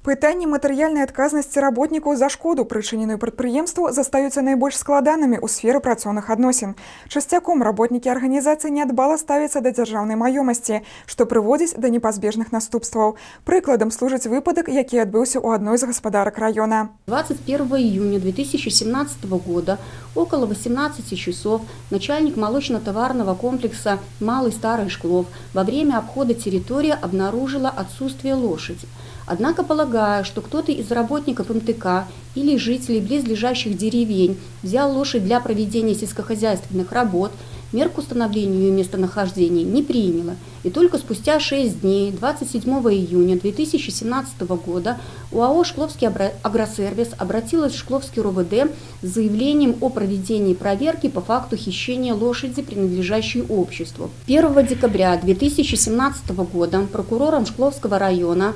Пытанні матэрыяльнай адказнасці работнікаў за шкоду, прычыненую прадпрыемству, застаюцца найбольш складанымі ў сферы працоўных адносін. Часцяком работнікі арганізацыі неадбала ставяцца да дзяржаўнай маёмасці, што прыводзіць да непазбежных наступстваў. Прыкладам служыць выпадак, які адбыўся ў адной з гаспадарак района. 21 июня 2017 года около 18 часов начальник молочно-товарного комплекса «Малый Старый Шклов» во время обхода территории обнаружила отсутствие лошади. Однако, полагая, что кто-то из работников МТК или жителей близлежащих деревень взял лошадь для проведения сельскохозяйственных работ, мер к установлению ее местонахождения не приняла. И только спустя 6 дней, 27 июня 2017 года, ОАО «Шкловский агросервис» обратилась в Шкловский РОВД с заявлением о проведении проверки по факту хищения лошади, принадлежащей обществу. 1 декабря 2017 года прокурором Шкловского района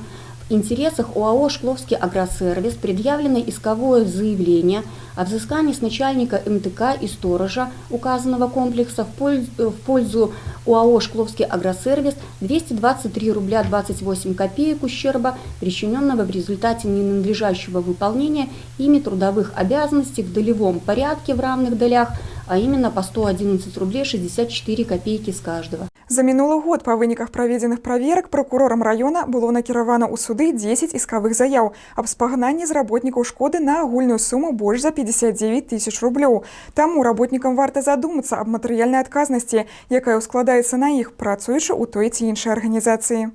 в интересах ОАО «Шкловский агросервис» предъявлено исковое заявление о взыскании с начальника МТК и сторожа указанного комплекса в пользу ОАО «Шкловский агросервис» 223 рубля 28 копеек ущерба, причиненного в результате ненадлежащего выполнения ими трудовых обязанностей в долевом порядке в равных долях, а именно по 111 рублей 64 копейки с каждого. За мінулы год па выніках праведзеных праверак прокурорам района было накіравана ў суды 10 іскавых заяў аб спагнанні з работнікаў шкоды на агульную суму больш за 59 тысяч рублёў. Таму работнікам варта задумацца аб матэрыяльнай адказнасці, якая складаецца на іх, працуючы ў той ці іншай арганізацыі.